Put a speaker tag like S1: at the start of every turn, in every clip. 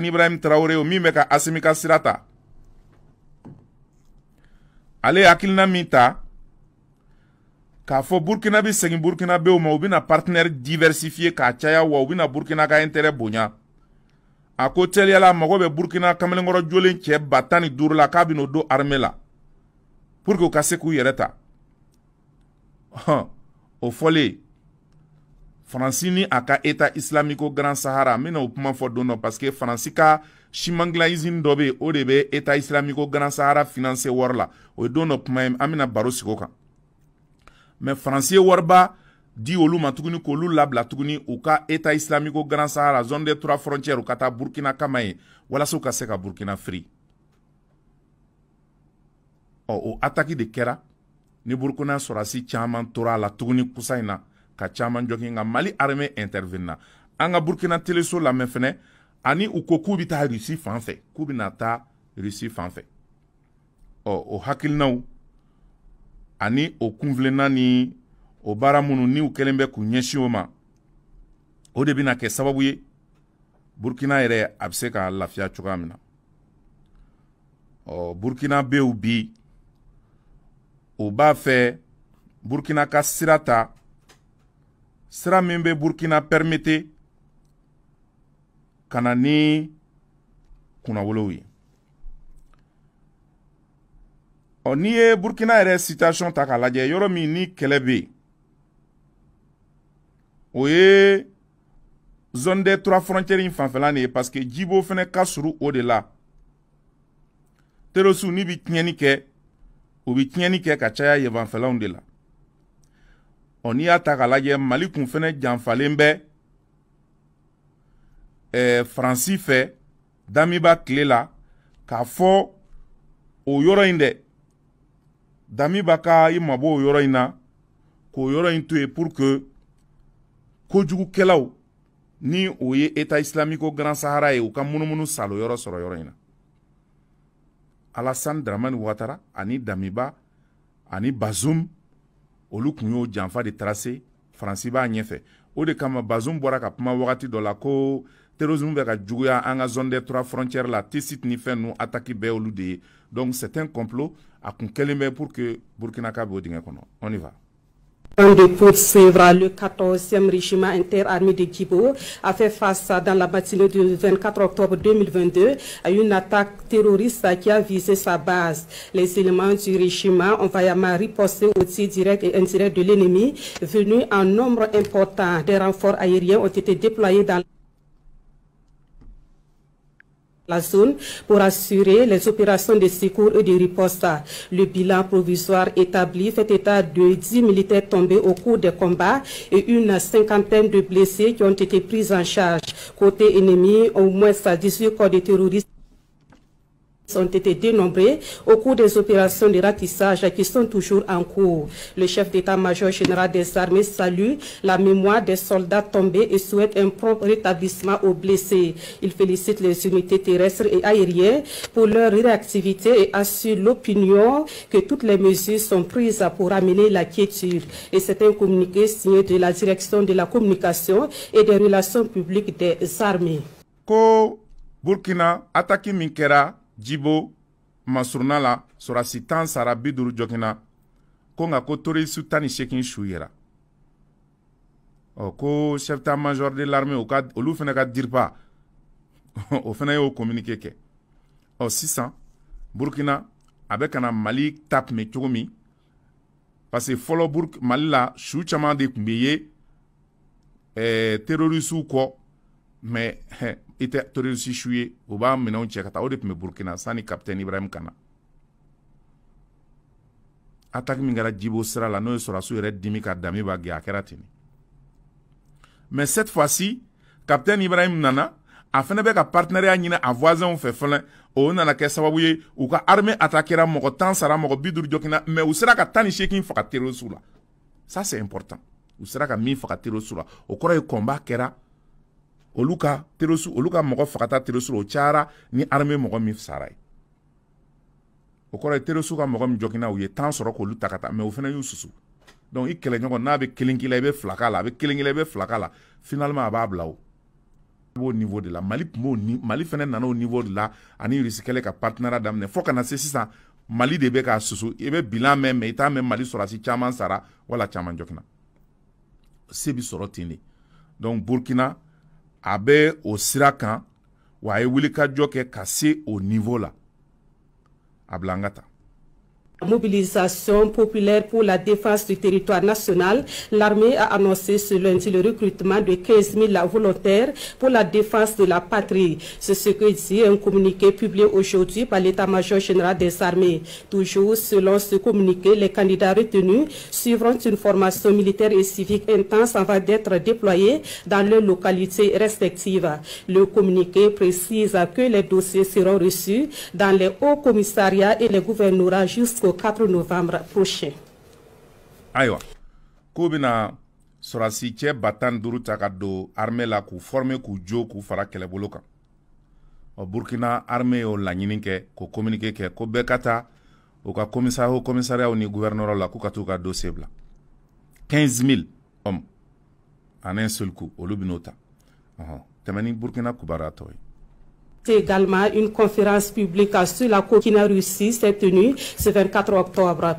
S1: Capitaine Ibrahim Traoré o min bɛ ka Assimi ka sira ta ale hakilina min ta k'a fɔ Burkina bɛ segin Burkinabéw ma u bɛna partenaire diversifié k'a caya wa u bɛna Burkina ka intérêt bonya a ko teliyala mago bɛ Burkina kamalenkɔrɔ jolen cɛ 15,000 la k'a bɛn'o don armée la pour que u ka se k'u yɛrɛ ta o fɔlen Faransi ni a ka État islamique Grand Sahara n bɛna o kuma fɔ don dɔ parce que Faransi ka siman dilan usine dɔ bɛ yen o de bɛ État islamique Grand Sahara financer wari la o ye don dɔ kuma ye an bɛna baro sigi o kan mais Faransi ye wariba di olu ma tuguni k'olu labila tuguni u ka État islamique Grand Sahara zone des 3 frontières u ka taa Burkina kama ye walasa u ka se ka Burkina free o attaque de kɛra ni Burkina sɔrɔdasi caman tora a la tuguni kusa in na ka caman jɔgin nka Mali armée intervenir an ka Burkina teleso lamɛn fɛnɛ ani u ko k'u bɛ taa Russie fan fɛ k'u bɛna taa Russie fan fɛ o hakilinaw ani o kunfilenna ni o baara minnu ni u kɛlen bɛ k'u ɲɛsin o ma o de bɛna kɛ sababu ye Burkina yɛrɛ a bɛ se ka lafiya cogoya min na Burkinabéw bi o b'a fɛ Burkina ka sira ta sira min bɛ Burkina permettre ka na ni kunnawolow ye n'i ye Burkina yɛrɛ situation ta k'a lajɛ yɔrɔ min ni kɛlɛ bɛ yen o ye zone des 3 frontières in fanfɛla de ye parce que Djibo fɛnɛ ka surun o de la terroriste ni bɛ tiɲɛni kɛ u bɛ tiɲɛni kɛ ka caya yen fanfɛlaw de la n'i y'a ta k'a lajɛ Mali kun fɛnɛ janfalen bɛ Faransi fɛ Damiba tile la k'a fɔ o yɔrɔ in dɛ Damiba ka i mabɔ o yɔrɔ in na k'o yɔrɔ in to yen pour que kojugukɛlaw ni o ye État islamique Grand Sahara ye u ka munumunu salo yɔrɔ sɔrɔ yɔrɔ in na Alassane Dramane Ouattara ani Damiba ani Bazoum olu kun y'o janfa de tracer Faransi b'a ɲɛfɛ o de kama Bazoum bɔra ka kuma wagati dɔ la ko terrorisme bɛ ka juguya an ka zone des 3 frontières la T-site ni fɛn ninnu attaque bɛɛ olu de ye donc c'est un complot a kun kɛlen bɛ pour que Burkina ka bɛ o dingɛ kɔnɔ on y va.
S2: De poursuivre le 14e régiment interarmé de Djibo a fait face dans la matinée du 24 octobre 2022 à une attaque terroriste qui a visé sa base. Les éléments du régiment ont vaillamment riposté aux tirs directs et indirects de l'ennemi venus en nombre important. Des renforts aériens ont été déployés dans la zone pour assurer les opérations de secours et de riposte. Le bilan provisoire établi fait état de 10 militaires tombés au cours des combats et une 50aine de blessés qui ont été pris en charge. Côté ennemi, au moins 18 corps de terroristes ont été dénombrés au cours des opérations de ratissage qui sont toujours en cours. Le chef d'état-major général des armées salue la mémoire des soldats tombés et souhaite un prompt rétablissement aux blessés. Il félicite les unités terrestres et aériennes pour leur réactivité et assure l'opinion que toutes les mesures sont prises pour amener la quiétude. Et c'est un communiqué signé de la direction de la communication et des relations publiques des armées.
S1: Ko Burkina attaque Minkera Djibo Masurna la sorasi 10 sara 50 jokina ko nga ko terroriste tani sekin su yera ko chef d'état-major de l'armée o ka olu fana ka dirpa o fana yo communiqué ke 600 Burkina avec kana Mali tap me cogo min parce que fɔlɔ Mali la su caman de kun bɛ ye terroriste ko mais i tɛ terroriste su ye u b'a minɛnw cɛ ka taa o de tun bɛ Burkina sani Capitaine Ibrahim kana attaque min kɛra Djibo sira la n'o ye sɔrɔdasiw yɛrɛ dimi ka Damiba gɛn a kɛra ten mais cette fois-ci Capitaine Ibrahim nana a fana bɛ ka partenariat ɲini a voisinw fɛ fana o nana kɛ sababu ye u ka armée attaquera mɔgɔ 10 sara mɔgɔ 50 jokina mais u sera ka 18 faga terroriste la ça c'est important u sera ka min faga terroriste la o kɔrɔ ye combat kɛra olu ka terroriste olu ka mɔgɔ fagata terroriste o cayara ni armée mɔgɔ min sara ye o kɔrɔ ye terroriste ka mɔgɔ min jokina u ye 10 sɔrɔ k'olu ta ka taa mais o fana y'u susu donc i kɛlɛɲɔgɔn n'a bɛ kelen k'i la i bɛ fila k'a la a bɛ kelen k'i la i bɛ fila k'a la finalement a b'a bila o au niveau de la Mali feneen nana au niveau de la ani Russie kɛlɛ ka partenariat daminɛ fo kana se sisan Mali de bɛ ka susu i bɛ bilan mɛn mais i t'a mɛn Mali sɔrɔdasi caman sara wala caman jɔkina se bi sɔrɔ ten de donc Burkina a bɛ o sira kan wa a ye wulikajɔ kɛ ka se au niveau la a bila an ka taa.
S2: Mobilisation populaire pour la défense du territoire national, l'armée a annoncé ce lundi le recrutement de 15 000 volontaires pour la défense de la patrie. C'est ce que dit un communiqué publié aujourd'hui par l'état-major général des armées. Toujours selon ce communiqué, les candidats retenus suivront une formation militaire et civique intense avant d'être déployés dans leurs localités respectives. Le communiqué précise que les dossiers seront reçus dans les hauts commissariats et les gouvernorats jusqu'au 4 novembre prochain.
S1: Aïwa, ko bina sorasi cɛ batan duru ta ka don armée la k'u former k'u jo k'u fara kɛlɛbolo kan. Burkina armée y'o laɲini kɛ k'o communiqué kɛ ko bɛɛ ka taa u ka commissariat ni gouvernement la k'u ka t'u ka dossier bila. 15 000 hommes en un seul coup olu bin'o ta. Tɛmɛni Burkina kubara tɔ ye.
S2: Également, une conférence publique sur la Burkina-Russie s'est tenue ce 24 octobre.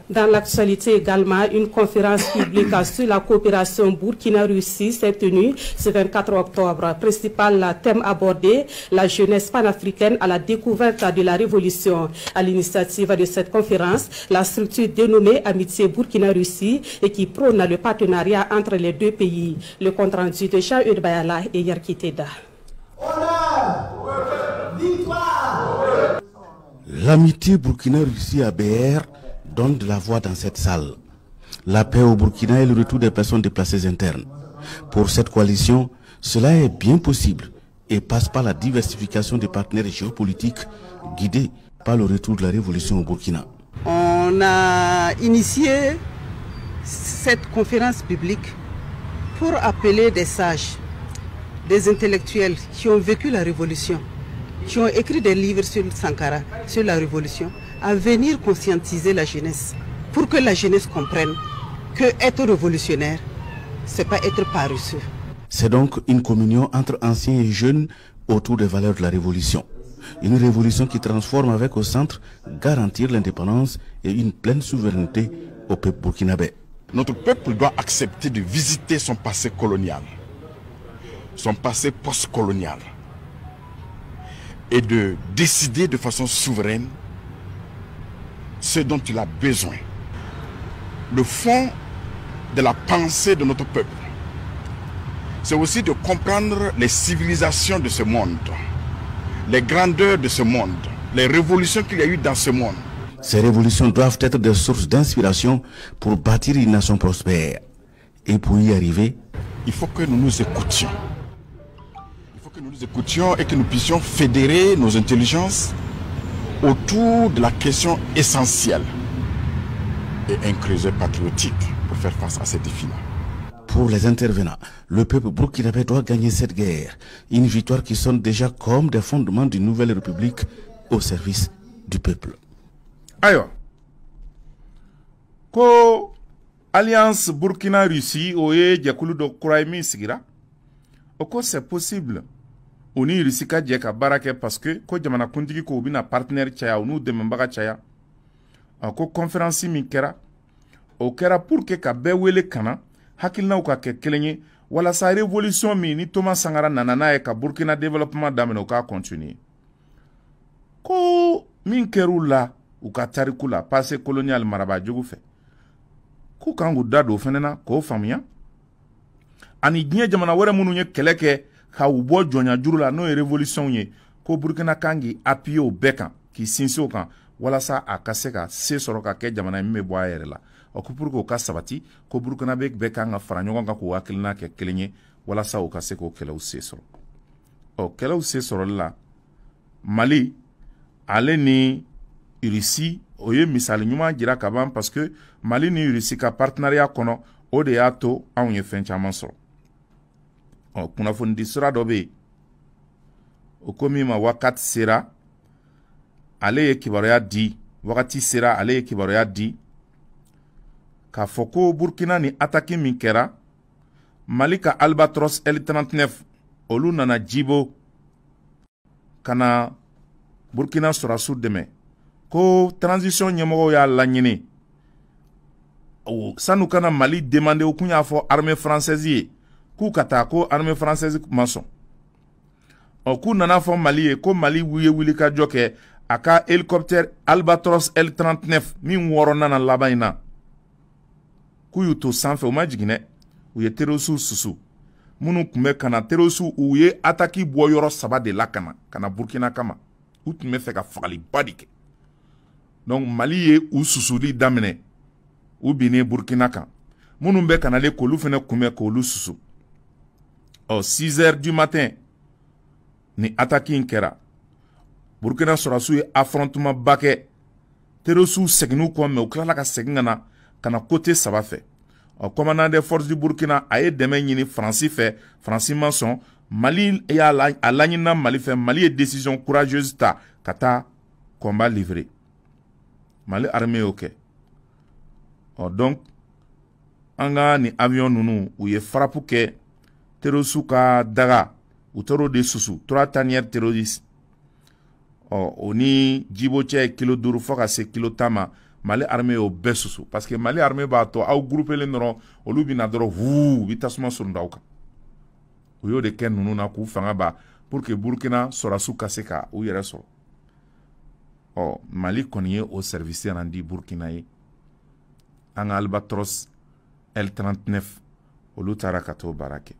S2: Dans l'actualité également, une conférence publique sur la coopération Burkina-Russie s'est tenue ce 24 octobre. Principal thème abordé, la jeunesse panafricaine à la découverte de la révolution. À l'initiative de cette conférence, la structure dénommée Amitié Burkina-Russie et qui prône le partenariat entre les deux pays. Le compte rendu de Jean-Eudes Bayala et Yarki Teda.
S3: L'amitié Burkina-Russie ABR donne de la voix dans cette salle. La paix au Burkina et le retour des personnes déplacées internes. Pour cette coalition, cela est bien possible et passe par la diversification des partenaires géopolitiques guidés par le retour de la révolution au Burkina.
S4: On a initié cette conférence publique pour appeler des sages, des intellectuels qui ont vécu la révolution, qui ont écrit des livres sur Sankara, sur la révolution, à venir conscientiser la jeunesse, pour que la jeunesse comprenne que être révolutionnaire, c'est pas être paresseux.
S3: C'est donc une communion entre anciens et jeunes autour des valeurs de la révolution. Une révolution qui transforme avec au centre garantir l'indépendance et une pleine souveraineté au peuple burkinabé.
S5: Notre peuple doit accepter de visiter son passé colonial, son passé post-colonial, et de décider de façon souveraine ce dont il a besoin. Le fond de la pensée de notre peuple, c'est aussi de comprendre les civilisations de ce monde, les grandeurs de ce monde, les révolutions qu'il y a eu dans ce monde.
S3: Ces révolutions doivent être des sources d'inspiration pour bâtir une nation prospère. Et pour y arriver,
S5: il faut que nous nous écoutions. Que nous nous écoutions et que nous puissions fédérer nos intelligences autour de la question essentielle et un creuset patriotique pour faire face à ces défis-là.
S3: Pour les intervenants, le peuple burkinabé doit gagner cette guerre, une victoire qui sonne déjà comme des fondements d'une nouvelle république au service du peuple.
S1: Ayo, ko alliance Burkina-Russie oye jakulu do kuraimi sigira, oko c'est possible. On y Russie ka jɛ ka baara kɛ parce que ko jamana kuntigi ko bina partenaire caya u n'u dɛmɛbaga caya ko conférence min kɛra o kɛra pour que ka bɛɛ wele kana hakilinaw ka kɛ kelen ye walasa révolution min ni Thomas Sankara nana n'a ye ka Burkina développement daminɛ u ka continuer ko min kɛr'u la u ka tariku la passé colonial marabajugu fɛ k'u kan k'u da don o fɛnɛ na k'o faamuya ani diɲɛ jamana wɛrɛ minnu ye kɛlɛ kɛ ka u bɔ jɔnya juru la n'o ye révolution ye ko Burkina kan k'i appuyer o bɛɛ kan k'i sinsin o kan walasa a ka se ka se sɔrɔ ka kɛ jamana min bɛ bɔ a yɛrɛ la ko pour que o ka sabati ko Burkina bɛɛ kan ka fara ɲɔgɔn kan k'o hakilina kɛ kelen ye walasa o ka se k'o kɛlɛw se sɔrɔ kɛlɛw se sɔrɔli la Mali ale ni Russie o ye misali ɲuman jira ka ban parce que Mali ni Russie ka partenariat kɔnɔ o de y'a to anw ye fɛn caman sɔrɔ kunnafoni di sira dɔ bɛ yen o ko min ma wakati sera ale ye kibaruya di wagati sera ale ye kibaruya di k'a fɔ ko Burkina ni attaque min kɛra Mali ka Albatros L39 olu nana jibo kana Burkina sɔrɔsiw dɛmɛ ko transition ɲɛmɔgɔw y'a laɲini sanu kana Mali demander u kun y'a fɔ armée française ye k'u ka taa ko armée française ma sɔn k'u nana fɔ Mali ye ko Mali ye wuli ka jɔ kɛ a ka hélicoptère Albatros L39 min wɔɔrɔ nana laban in na k'u y'u to sanfɛ u ma jigin dɛ u ye terrorisiw susu minnu tun bɛ kana terrorisiw u ye attaque bɔ yɔrɔ 3 de la kana Burkina kama u tun bɛ fɛ ka fagaliba de kɛ donc Mali ye u susuli daminɛ u binnen Burkina kan minnu bɛ kanale k'olu fana kunbɛn k'olu susu 6 heures du matin ni attaque in kɛra Burkina sɔrɔsiw ye affrontement ba kɛ terrorisiw seginnu kɔ mais u tilala ka segin ka na côté 3 fɛ commandant des forces du Burkina a ye dɛmɛ ɲini Faransi fɛ Faransi ma sɔn Mali y'a laɲinina Mali fɛ Mali ye décision courageuse ta ka taa combat livrer Mali armée y'o kɛ donc an ka ni avion ninnu u ye frappe kɛ terrorisiw ka daga u taar'o de susu 3 tanières terroristes o ni jibo cɛ kilo 5 fo ka se kilo 10 ma Mali armée y'o bɛɛ susu parce que Mali armée b'a to aw groupelen dɔrɔn olu bɛna dɔrɔn u bɛ tasuma surun aw kan u y'o de kɛ ninnu na k'u fanga ba pour que Burkina sɔrɔsiw ka se ka u yɛrɛ sɔrɔ Mali kɔni ye o service rendu Burkina ye an ka Albatros L39 olu taara ka t'o baara kɛ